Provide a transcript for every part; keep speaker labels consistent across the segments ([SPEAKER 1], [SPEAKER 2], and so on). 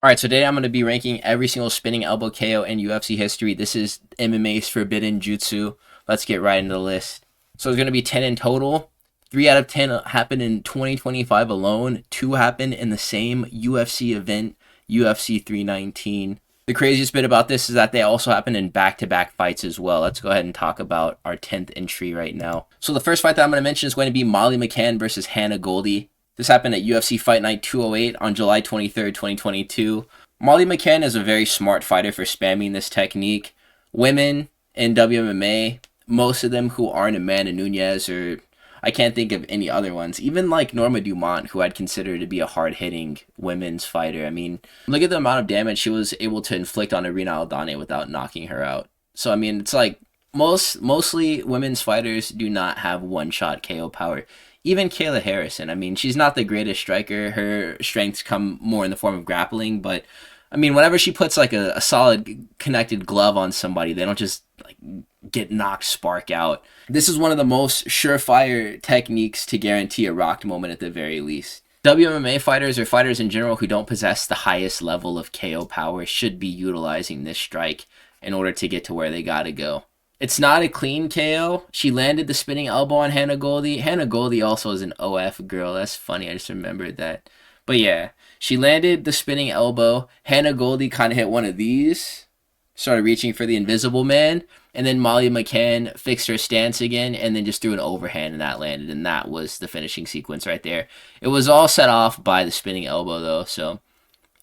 [SPEAKER 1] Alright, so today I'm going to be ranking every single spinning elbow KO in UFC history. This is MMA's forbidden jutsu. Let's get right into the list. So it's going to be 10 in total. 3 out of 10 happened in 2025 alone. 2 happened in the same UFC event, UFC 319. The craziest bit about this is that they also happen in back-to-back fights as well. Let's go ahead and talk about our 10th entry right now. So the first fight that I'm going to mention is going to be Molly Mccann versus Hannah Goldy. This happened at UFC Fight Night 208 on July 23rd, 2022. Molly Mccann is a very smart fighter for spamming this technique. Women in WMMA, most of them who aren't Amanda Nunes, or I can't think of any other ones. Even like Norma Dumont, who I'd consider to be a hard-hitting women's fighter. I mean, look at the amount of damage she was able to inflict on Irina Aldana without knocking her out. So I mean, it's like mostly women's fighters do not have one-shot KO power. Even Kayla Harrison, I mean, she's not the greatest striker. Her strengths come more in the form of grappling, but I mean, whenever she puts like a solid connected glove on somebody, they don't just like get knocked spark out. This is one of the most surefire techniques to guarantee a rocked moment at the very least. WMMA fighters or fighters in general who don't possess the highest level of KO power should be utilizing this strike in order to get to where they gotta go. It's not a clean KO. She landed the spinning elbow on Hannah Goldy. Hannah Goldy also is an OF girl. That's funny. I just remembered that. But yeah, she landed the spinning elbow. Hannah Goldy kind of hit one of these. Started reaching for the invisible man. And then Molly Mccann fixed her stance again and then just threw an overhand and that landed. And that was the finishing sequence right there. It was all set off by the spinning elbow though. So it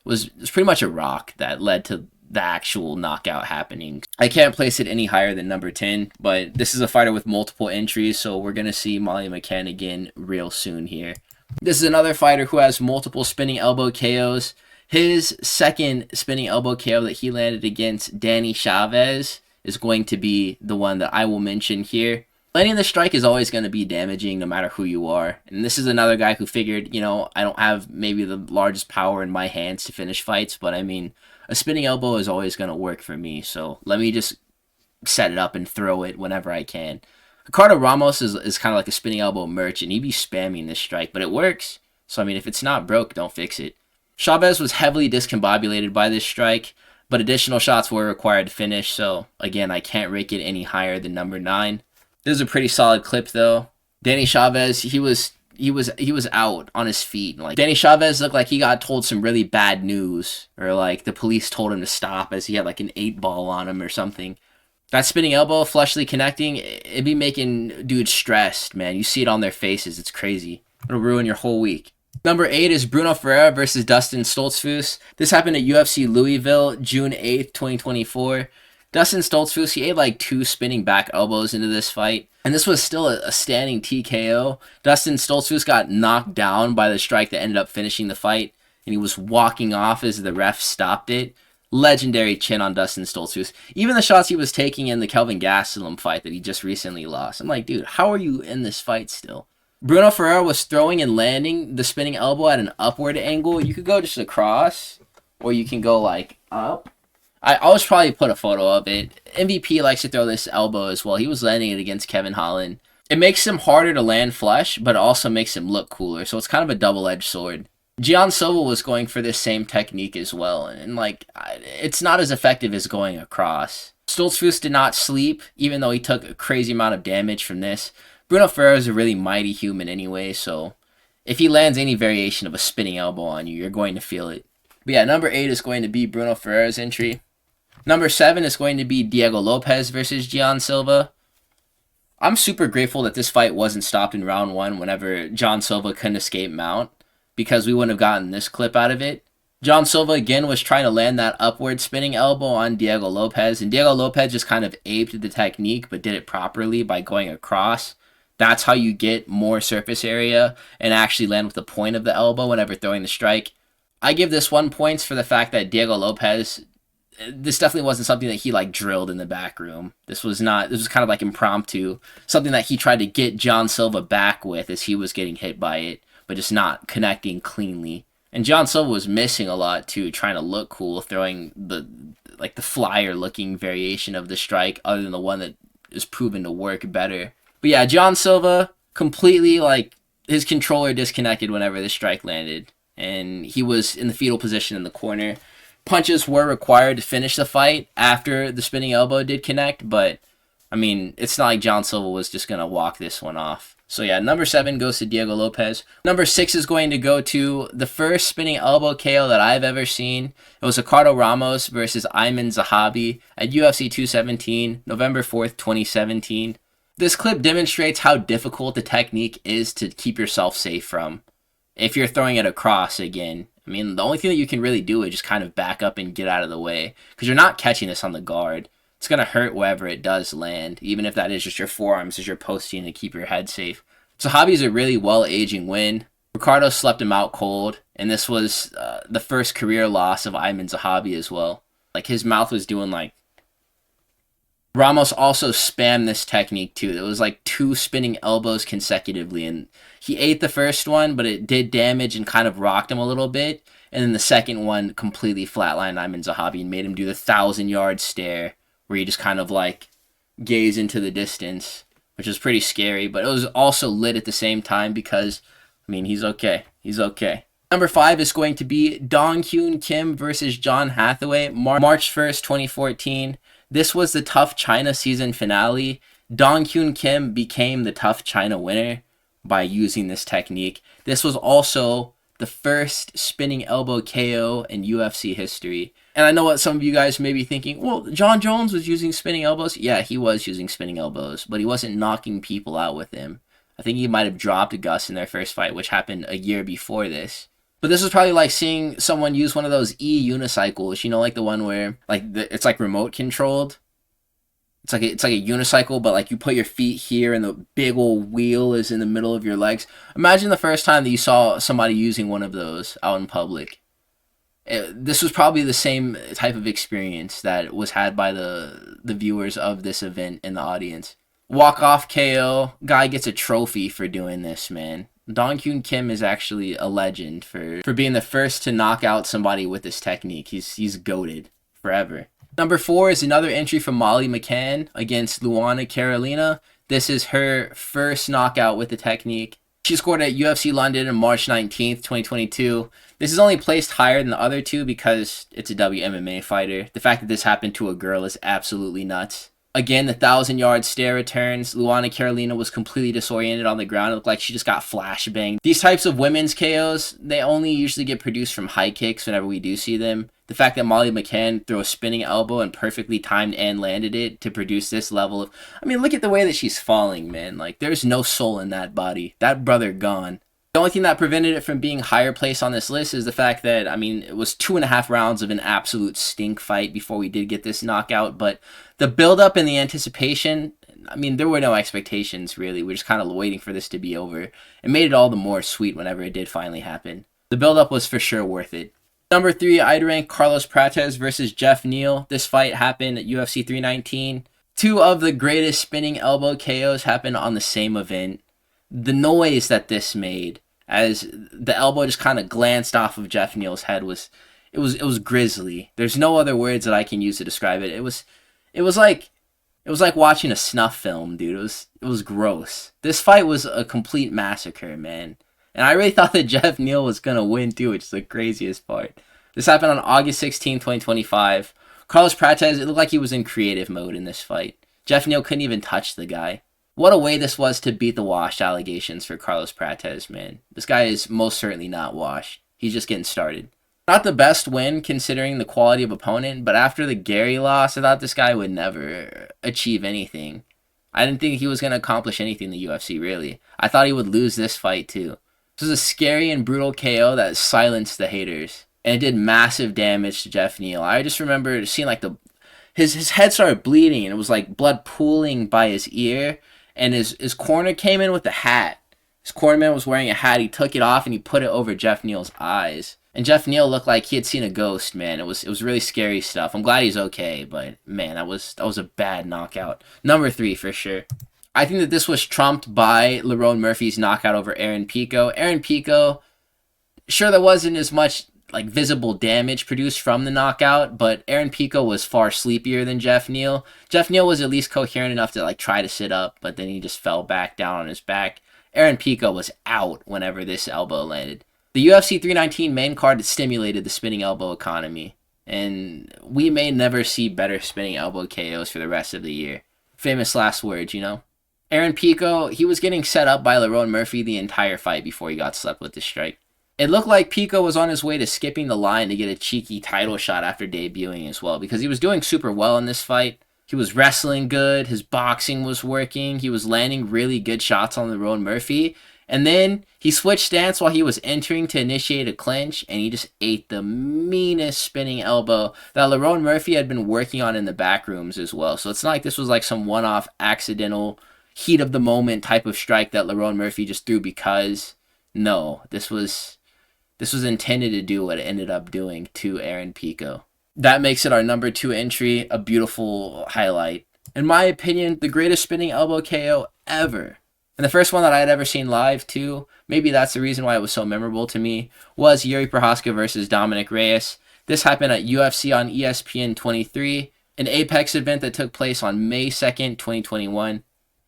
[SPEAKER 1] was pretty much a rock that led to the actual knockout happening. I can't place it any higher than number 10, but this is a fighter with multiple entries, so we're going to see Molly Mccann again real soon here. This is another fighter who has multiple spinning elbow KOs. His second spinning elbow KO that he landed against Danny Chavez is going to be the one that I will mention here. Landing the strike is always going to be damaging no matter who you are. And this is another guy who figured, you know, I don't have maybe the largest power in my hands to finish fights, but I mean, a spinning elbow is always going to work for me. So let me just set it up and throw it whenever I can. Ricardo Ramos is kind of like a spinning elbow merchant. He'd be spamming this strike, but it works. So I mean, if it's not broke, don't fix it. Chavez was heavily discombobulated by this strike, but additional shots were required to finish. So again, I can't rate it any higher than number 9. This is a pretty solid clip though. Danny Chavez, he was out on his feet. Like Danny Chavez looked like he got told some really bad news, or like the police told him to stop as he had like an 8-ball on him or something. That spinning elbow, flushly connecting, it'd be making dudes stressed, man. You see it on their faces. It's crazy. It'll ruin your whole week. Number 8 is Brunno Ferreira versus Dustin Stoltzfus. This happened at UFC Louisville, June 8th, 2024. Dustin Stoltzfus, he ate like 2 spinning back elbows into this fight. And this was still a standing TKO. Dustin Stoltzfus got knocked down by the strike that ended up finishing the fight. And he was walking off as the ref stopped it. Legendary chin on Dustin Stoltzfus. Even the shots he was taking in the Kelvin Gastelum fight that he just recently lost. I'm like, dude, how are you in this fight still? Brunno Ferreira was throwing and landing the spinning elbow at an upward angle. You could go just across, or you can go like up. I'll just probably put a photo of it. MVP likes to throw this elbow as well. He was landing it against Kevin Holland. It makes him harder to land flush, but it also makes him look cooler. So it's kind of a double-edged sword. Gian Silva was going for this same technique as well. And like, it's not as effective as going across. Stoltzfus did not sleep, even though he took a crazy amount of damage from this. Brunno Ferreira is a really mighty human anyway, so if he lands any variation of a spinning elbow on you, you're going to feel it. But yeah, number 8 is going to be Brunno Ferreira's entry. Number 7 is going to be Diego Lopes versus Gian Silva. I'm super grateful that this fight wasn't stopped in round 1 whenever Gian Silva couldn't escape mount, because we wouldn't have gotten this clip out of it. Gian Silva again was trying to land that upward spinning elbow on Diego Lopes, and Diego Lopes just kind of aped the technique but did it properly by going across. That's how you get more surface area and actually land with the point of the elbow whenever throwing the strike. I give this 1 point for the fact that Diego Lopes, this definitely wasn't something that he like drilled in the back room. This was kind of like impromptu, something that he tried to get Gian Silva back with as he was getting hit by it, but just not connecting cleanly. And Gian Silva was missing a lot too, trying to look cool, throwing the flyer looking variation of the strike other than the one that is proven to work better. But yeah, Gian Silva completely like his controller disconnected whenever the strike landed. and he was in the fetal position in the corner. Punches were required to finish the fight after the spinning elbow did connect, but I mean, it's not like John Silva was just going to walk this one off. So yeah, number 7 goes to Diego Lopes. Number 6 is going to go to the first spinning elbow KO that I've ever seen. It was Ricardo Ramos versus Aiemann Zahabi at UFC 217, November 4th, 2017. This clip demonstrates how difficult the technique is to keep yourself safe from. If you're throwing it across again, I mean, the only thing that you can really do is just kind of back up and get out of the way, because you're not catching this on the guard. It's going to hurt wherever it does land, even if that is just your forearms as you're posting to keep your head safe. Zahabi's a really well-aging win. Ricardo slept him out cold, and this was the first career loss of Aiemann Zahabi as well. Like, his mouth was doing like... Ramos also spammed this technique too. It was like 2 spinning elbows consecutively, and he ate the first one, but it did damage and kind of rocked him a little bit. And then the second one completely flatlined Aiemann Zahabi and made him do the 1,000-yard stare, where you just kind of like gaze into the distance, which was pretty scary, but it was also lit at the same time because, I mean, he's okay. He's okay. Number 5 is going to be Dong-Hyun Kim versus John Hathaway, March 1st, 2014. This was the Tough China season finale. Dong-Hyun Kim became the Tough China winner by using this technique. This was also the first spinning elbow KO in UFC history. And I know what some of you guys may be thinking, well, John Jones was using spinning elbows. Yeah, he was using spinning elbows, but he wasn't knocking people out with him. I think he might have dropped Gus in their first fight, which happened a year before this. But this was probably like seeing someone use one of those e-unicycles, you know, like the one where it's like remote controlled. It's like a unicycle, but like you put your feet here and the big old wheel is in the middle of your legs. Imagine the first time that you saw somebody using one of those out in public. This was probably the same type of experience that was had by the viewers of this event in the audience. Walk-off KO. Guy gets a trophy for doing this, man. Dong-Hyun Kim is actually a legend for being the first to knock out somebody with this technique. He's goated forever. Number 4 is another entry from Molly Mccann against Luana Carolina. This is her first knockout with the technique. She scored at UFC London on March 19th, 2022. This is only placed higher than the other two because it's a WMMA fighter. The fact that this happened to a girl is absolutely nuts. Again, the 1,000-yard stare returns. Luana Carolina was completely disoriented on the ground. It looked like she just got flashbanged. These types of women's KOs, they only usually get produced from high kicks whenever we do see them. The fact that Molly Mccann threw a spinning elbow and perfectly timed and landed it to produce this level of... I mean, look at the way that she's falling, man. Like, there's no soul in that body. That brother gone. The only thing that prevented it from being higher placed on this list is the fact that, I mean, it was 2.5 rounds of an absolute stink fight before we did get this knockout, but the build-up and the anticipation, I mean, there were no expectations, really. We're just kind of waiting for this to be over. It made it all the more sweet whenever it did finally happen. The build-up was for sure worth it. Number 3, I'd rank Carlos Prates versus Geoff Neal. This fight happened at UFC 319. 2 of the greatest spinning elbow KOs happened on the same event. The noise that this made as the elbow just kind of glanced off of Geoff Neal's head was grisly. There's no other words that I can use to describe it. It was like watching a snuff film, dude. It was gross. This fight was a complete massacre, man. And I really thought that Geoff Neal was gonna win too, which is the craziest part. This happened on August 16, 2025. Carlos Prates, it looked like he was in creative mode in this fight. Geoff Neal couldn't even touch the guy. What a way this was to beat the washed allegations for Carlos Prates, man. This guy is most certainly not washed. He's just getting started. Not the best win considering the quality of opponent, but after the Gary loss, I thought this guy would never achieve anything. I didn't think he was going to accomplish anything in the UFC, really. I thought he would lose this fight, too. This was a scary and brutal KO that silenced the haters, and it did massive damage to Geoff Neal. I just remember seeing like his head started bleeding, and it was like blood pooling by his ear. And his corner came in with a hat. His cornerman was wearing a hat. He took it off and he put it over Geoff Neal's eyes. And Geoff Neal looked like he had seen a ghost, man. It was really scary stuff. I'm glad he's okay, but man, that was a bad knockout. Number 3 for sure. I think that this was trumped by Lerone Murphy's knockout over Aaron Pico. Aaron Pico, sure there wasn't as much like visible damage produced from the knockout, but Aaron Pico was far sleepier than Geoff Neal. Geoff Neal was at least coherent enough to like try to sit up, but then he just fell back down on his back. Aaron Pico was out whenever this elbow landed. The UFC 319 main card stimulated the spinning elbow economy, and we may never see better spinning elbow KOs for the rest of the year. Famous last words, you know? Aaron Pico, he was getting set up by Lerone Murphy the entire fight before he got slept with the strike. It looked like Pico was on his way to skipping the line to get a cheeky title shot after debuting as well, because he was doing super well in this fight. He was wrestling good, his boxing was working, he was landing really good shots on Lerone Murphy, and then he switched stance while he was entering to initiate a clinch, and he just ate the meanest spinning elbow that Lerone Murphy had been working on in the back rooms as well. So it's not like this was like some one-off accidental heat of the moment type of strike that Lerone Murphy just threw because. No, this was intended to do what it ended up doing to Aaron Pico. That makes it our number 2 entry, a beautiful highlight. In my opinion, the greatest spinning elbow KO ever. And the first one that I had ever seen live, too, maybe that's the reason why it was so memorable to me, was Jiri Prochazka versus Dominick Reyes. This happened at UFC on ESPN 23, an Apex event that took place on May 2nd, 2021.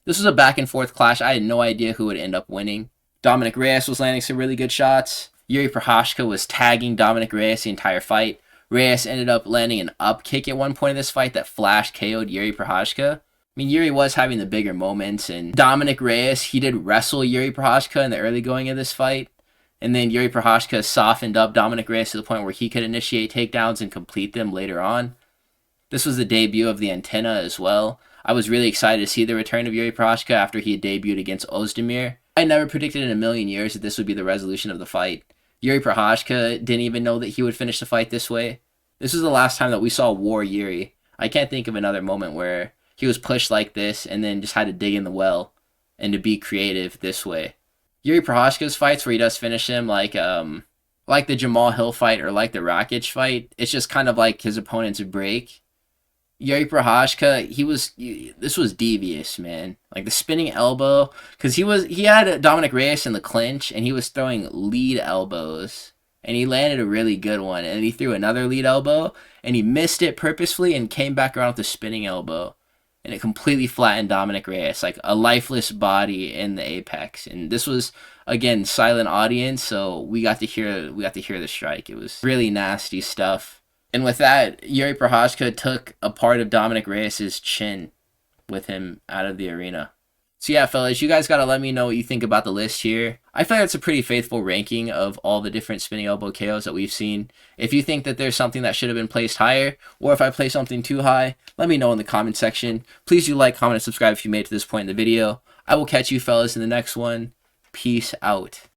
[SPEAKER 1] This was a back-and-forth clash. I had no idea who would end up winning. Dominick Reyes was landing some really good shots. Jiri Prochazka was tagging Dominick Reyes the entire fight. Reyes ended up landing an up kick at one point in this fight that flash KO'd Jiri Prochazka. I mean, Jiri was having the bigger moments, and Dominick Reyes, he did wrestle Jiri Prochazka in the early going of this fight, and then Jiri Prochazka softened up Dominick Reyes to the point where he could initiate takedowns and complete them later on. This was the debut of the antenna as well. I was really excited to see the return of Jiri Prochazka after he had debuted against Ozdemir. I never predicted in a million years that this would be the resolution of the fight. Jiri Prochazka didn't even know that he would finish the fight this way. This was the last time that we saw War Jiri. I can't think of another moment where he was pushed like this and then just had to dig in the well and to be creative this way. Jiri Prochazka's fights where he does finish him like the Jamal Hill fight or like the Rakic fight, it's just kind of like his opponent's break. Jiri Prochazka, this was devious, man. Like the spinning elbow, because he had Dominick Reyes in the clinch and he was throwing lead elbows. And he landed a really good one. And he threw another lead elbow and he missed it purposefully and came back around with a spinning elbow. And it completely flattened Dominick Reyes, like a lifeless body in the apex. And this was, again, silent audience, so we got to hear the strike. It was really nasty stuff. And with that, Jiri Prochazka took a part of Dominick Reyes' chin with him out of the arena. So yeah, fellas, you guys got to let me know what you think about the list here. I feel like it's a pretty faithful ranking of all the different spinning elbow KOs that we've seen. If you think that there's something that should have been placed higher, or if I placed something too high, let me know in the comment section. Please do like, comment, and subscribe if you made it to this point in the video. I will catch you fellas in the next one. Peace out.